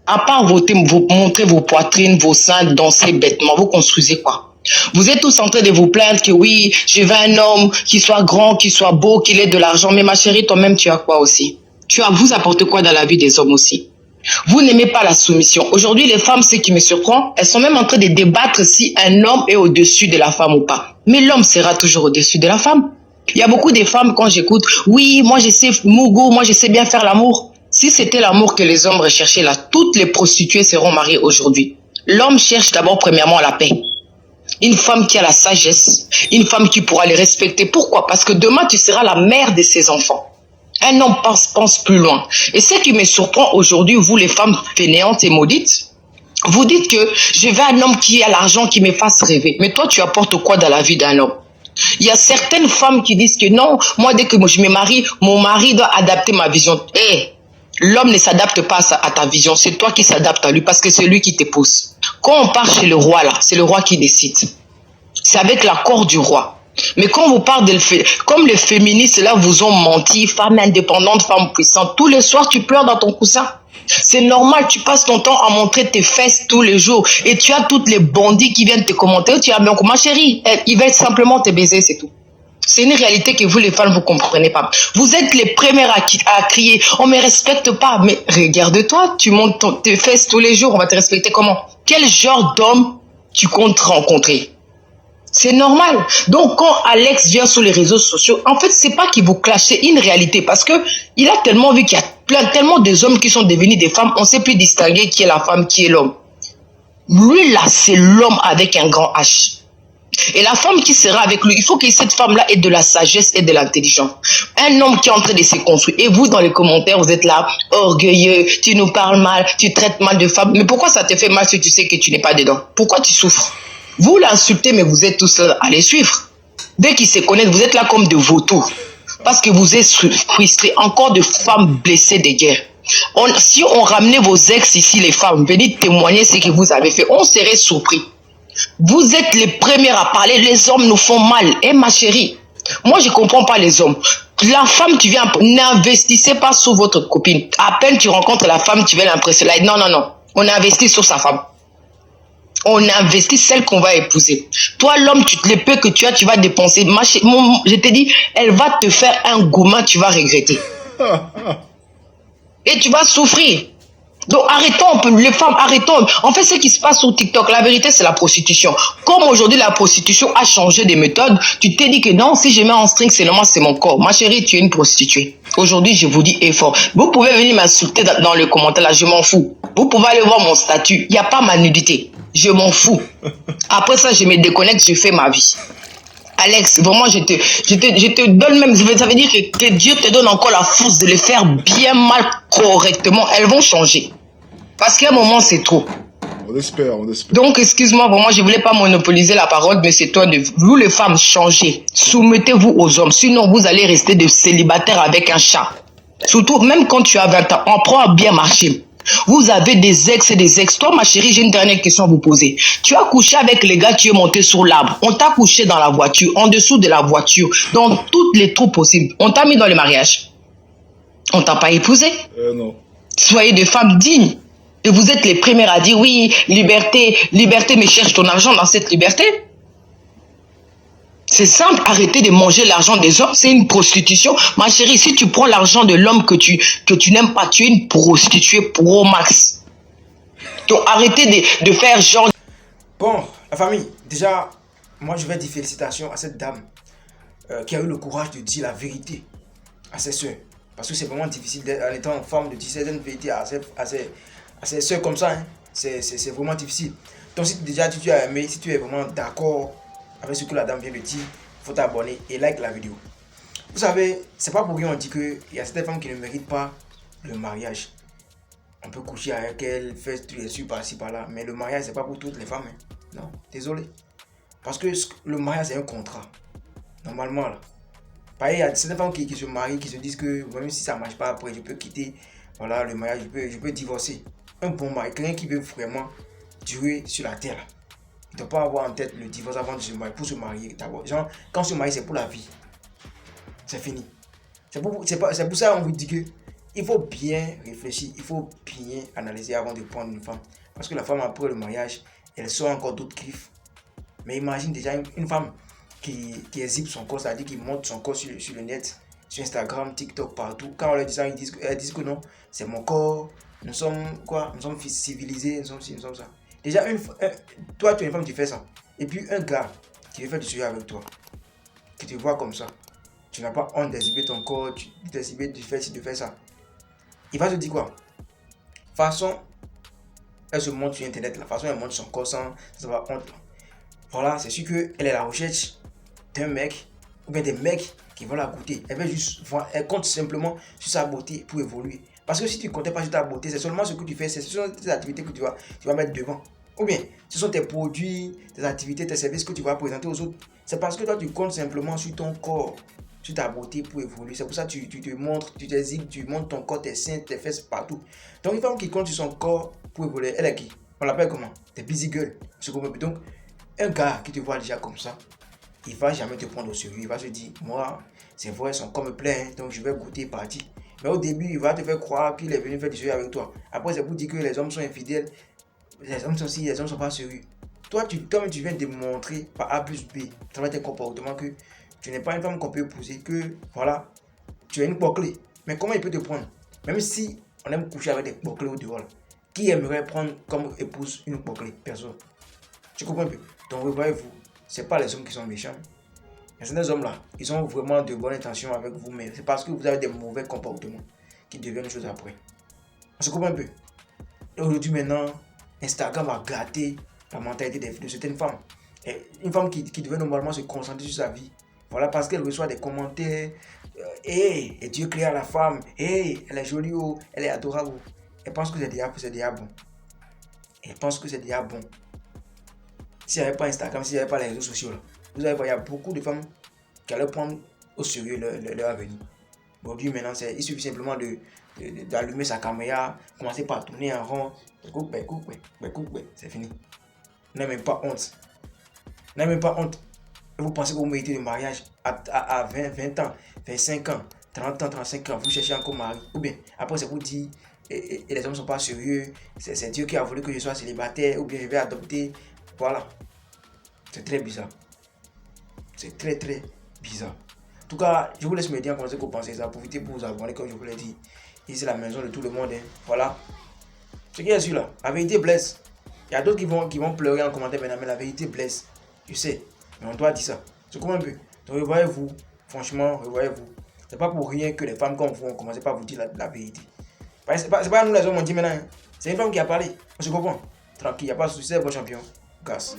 À part voter, vous montrer vos poitrines, vos seins, danser bêtement, vous construisez quoi? Vous êtes tous en train de vous plaindre que oui, je veux un homme qui soit grand, qui soit beau, qu'il ait de l'argent. Mais ma chérie, toi-même, tu as quoi aussi? Vous apportez quoi dans la vie des hommes aussi? Vous n'aimez pas la soumission. Aujourd'hui, les femmes, ce qui me surprend, elles sont même en train de débattre si un homme est au-dessus de la femme ou pas. Mais l'homme sera toujours au-dessus de la femme. Il y a beaucoup de femmes, quand j'écoute, oui, moi je sais Mogo, moi je sais bien faire l'amour. Si c'était l'amour que les hommes recherchaient là, toutes les prostituées seront mariées aujourd'hui. L'homme cherche d'abord premièrement la paix. Une femme qui a la sagesse, une femme qui pourra les respecter. Pourquoi? Parce que demain, tu seras la mère de ses enfants. Un homme pense plus loin. Et ce qui me surprend aujourd'hui, vous les femmes fainéantes et maudites, vous dites que je veux un homme qui a l'argent, qui me fasse rêver. Mais toi, tu apportes quoi dans la vie d'un homme? Il y a certaines femmes qui disent que non, moi dès que je me marie, mon mari doit adapter ma vision. L'homme ne s'adapte pas à ta vision, c'est toi qui s'adaptes à lui parce que c'est lui qui t'épouse. Quand on part chez le roi là, c'est le roi qui décide. C'est avec l'accord du roi. Mais quand vous parlez comme les féministes là vous ont menti, femme indépendante, femme puissante, tous les soirs tu pleures dans ton coussin. C'est normal, tu passes ton temps à montrer tes fesses tous les jours et tu as toutes les bandits qui viennent te commenter. Tu as bien ma chérie, ils veulent simplement te baiser, c'est tout. C'est une réalité que vous les femmes, vous ne comprenez pas. Vous êtes les premières à crier, on ne me respecte pas. Mais regarde-toi, tu montes tes fesses tous les jours, on va te respecter comment? Quel genre d'homme tu comptes rencontrer? C'est normal. Donc, quand Alex vient sur les réseaux sociaux, en fait, c'est pas qu'il vous clash, c'est une réalité. Parce que il a tellement vu qu'il y a tellement des hommes qui sont devenus des femmes, on ne sait plus distinguer qui est la femme, qui est l'homme. Lui, là, c'est l'homme avec un grand H. Et la femme qui sera avec lui, il faut que cette femme-là ait de la sagesse et de l'intelligence. Un homme qui est en train de se construire. Et vous, dans les commentaires, vous êtes là, orgueilleux, tu nous parles mal, tu traites mal de femmes. Mais pourquoi ça te fait mal si tu sais que tu n'es pas dedans? Pourquoi tu souffres? Vous l'insultez, mais vous êtes tous là à les suivre. Dès qu'ils se connaissent, vous êtes là comme de vautours. Parce que vous êtes frustrés. Encore de femmes blessées de guerre. Si on ramenait vos ex ici, les femmes, venez témoigner ce que vous avez fait, on serait surpris. Vous êtes les premières à parler, les hommes nous font mal. Ma chérie, moi je ne comprends pas les hommes. La femme, tu viens, n'investissez pas sur votre copine. À peine tu rencontres la femme, tu veux l'impressionner. Non, non, non. On investit sur sa femme. On investit celle qu'on va épouser. Toi, l'homme, le peu que tu as, tu vas dépenser. Je te dis, elle va te faire un gourmand, tu vas regretter. Et tu vas souffrir. Donc arrêtons, les femmes, arrêtons. En fait, ce qui se passe sur TikTok, la vérité, c'est la prostitution. Comme aujourd'hui, la prostitution a changé de méthode, tu t'es dit que non, si je mets en string, seulement c'est mon corps. Ma chérie, tu es une prostituée. Aujourd'hui, je vous dis effort. Vous pouvez venir m'insulter dans le commentaire, là, je m'en fous. Vous pouvez aller voir mon statut. Il n'y a pas ma nudité. Je m'en fous. Après ça, je me déconnecte, je fais ma vie. Alex, vraiment, je te donne même, ça veut dire que Dieu te donne encore la force de les faire bien mal, correctement. Elles vont changer. Parce qu'à un moment, c'est trop. On espère, on espère. Donc, excuse-moi, vraiment, je ne voulais pas monopoliser la parole, mais c'est toi, vous les femmes, changez. Soumettez-vous aux hommes, sinon vous allez rester de célibataire avec un chat. Surtout, même quand tu as 20 ans, on prend à bien marcher. Vous avez des ex et des ex. Toi, ma chérie, j'ai une dernière question à vous poser. Tu as couché avec les gars, tu es monté sur l'arbre. On t'a couché dans la voiture, en dessous de la voiture, dans toutes les trous possibles. On t'a mis dans le mariage. On t'a pas épousé. Non. Soyez des femmes dignes. Et vous êtes les premières à dire oui, liberté, liberté, mais cherche ton argent dans cette liberté. C'est simple, arrêtez de manger l'argent des hommes, c'est une prostitution. Ma chérie, si tu prends l'argent de l'homme que tu n'aimes pas, tu es une prostituée pro max. Donc arrêtez de faire genre... Bon, la famille, déjà, moi je vais dire félicitations à cette dame qui a eu le courage de dire la vérité à ses soeurs. Parce que c'est vraiment difficile, en étant femme, de dire certaines vérités à ses soeurs comme ça. Hein. C'est vraiment difficile. Donc si déjà tu as aimé, si tu es vraiment d'accord avec ce que la dame vient de dire, il faut t'abonner et like la vidéo. Vous savez, c'est pas pour rien on dit qu'il y a certaines femmes qui ne méritent pas le mariage. On peut coucher avec elle, faire tous les suites par-ci par-là, mais le mariage c'est pas pour toutes les femmes. Hein. Non, désolé. Parce que le mariage c'est un contrat. Normalement là. Pareil, il y a certaines femmes qui se marient, qui se disent que même si ça ne marche pas après, je peux quitter voilà, le mariage, je peux divorcer. Un bon mari, quelqu'un qui veut vraiment durer sur la terre. Il ne doit pas avoir en tête le divorce avant de se marier, pour se marier. Genre, quand on se marie, c'est pour la vie. C'est fini. C'est pour ça qu'on vous dit que il faut bien réfléchir, il faut bien analyser avant de prendre une femme. Parce que la femme, après le mariage, elle sort encore d'autres griffes. Mais imagine déjà une femme qui exhibe son corps, c'est-à-dire qui montre son corps sur le net, sur Instagram, TikTok, partout. Quand on leur dit ça, elles disent que non, c'est mon corps, nous sommes quoi? Nous sommes civilisés, nous sommes ci, nous sommes ça. Déjà, toi, tu es une femme, tu fais ça. Et puis un gars qui veut faire du sujet avec toi, qui te voit comme ça, tu n'as pas honte d'exhiber ton corps, d'exhiber du fait, de faire ça. Il va se dire quoi? Façon, elle se montre sur internet, la façon elle montre son corps sans avoir honte. Voilà, c'est sûr qu'elle est à la recherche d'un mec, ou bien des mecs qui vont la goûter. Elle compte simplement sur sa beauté pour évoluer. Parce que si tu ne comptes pas sur ta beauté, c'est seulement ce que tu fais, ce sont tes activités que tu vas mettre devant. Ou bien, ce sont tes produits, tes activités, tes services que tu vas présenter aux autres. C'est parce que toi, tu comptes simplement sur ton corps, sur ta beauté pour évoluer. C'est pour ça que tu te montres, tu t'exhibes, tu montres ton corps, tes seins, tes fesses partout. Donc, une femme qui compte sur son corps pour évoluer, elle est qui? On l'appelle comment? Des busy girls. Donc, un gars qui te voit déjà comme ça, il va jamais te prendre au sérieux. Il va se dire, moi, c'est vrai, son corps me plaît, donc je vais goûter partir. Mais au début, il va te faire croire qu'il est venu faire du sérieux avec toi. Après, c'est pour dire que les hommes sont infidèles. Les hommes sont ci, les hommes sont pas sérieux. Toi-même, tu viens démontrer par A plus B, à travers tes comportements, que tu n'es pas une femme qu'on peut épouser, que voilà, tu es une bouclée. Mais comment il peut te prendre? Même si on aime coucher avec des bouclés au dehors, qui aimerait prendre comme épouse une bouclée? Personne. Tu comprends un peu? Donc, voyez-vous, c'est pas les hommes qui sont méchants. Mais ces hommes-là, ils ont vraiment de bonnes intentions avec vous, mais c'est parce que vous avez des mauvais comportements qui deviennent une chose après. On se comprend un peu? Et aujourd'hui, maintenant, Instagram a gâté la mentalité de certaines femmes. Et une femme qui devait normalement se concentrer sur sa vie, voilà, parce qu'elle reçoit des commentaires. Et Dieu créa la femme. Elle est jolie, oh, elle est adorable. Elle pense que c'est déjà bon. Elle pense que c'est déjà bon. S'il n'y avait pas Instagram, s'il n'y avait pas les réseaux sociaux, là, vous allez voir, il y a beaucoup de femmes qui allaient prendre au sérieux leur avenir. Aujourd'hui, maintenant, il suffit simplement d'allumer sa caméra, commencer par tourner en rond. C'est fini. N'ayez même pas honte. N'ayez même pas honte. Et vous pensez que vous méritez le mariage à 20 ans, 25 ans, 30 ans, 35 ans, vous cherchez encore mari. Ou bien, après, c'est vous dire, et les hommes ne sont pas sérieux, c'est Dieu qui a voulu que je sois célibataire, ou bien je vais adopter. Voilà. C'est très bizarre. C'est très bizarre. En tout cas, je vous laisse me dire comment vous pensez ça. Profitez pour vous abonner, comme je vous l'ai dit. Ici, c'est la maison de tout le monde. Hein. Voilà. Ce qui est sûr là, la vérité blesse. Il y a d'autres qui vont pleurer en commentaire maintenant, mais la vérité blesse. Je sais. Mais on doit dire ça. C'est comme un peu. Donc, revoyez-vous. Franchement, revoyez-vous. C'est pas pour rien que les femmes comme vous ont commencé par vous dire la vérité. C'est pas nous les hommes, on dit maintenant. Hein. C'est une femme qui a parlé. On se comprend. Tranquille, il n'y a pas de souci, c'est bon champion. Gas.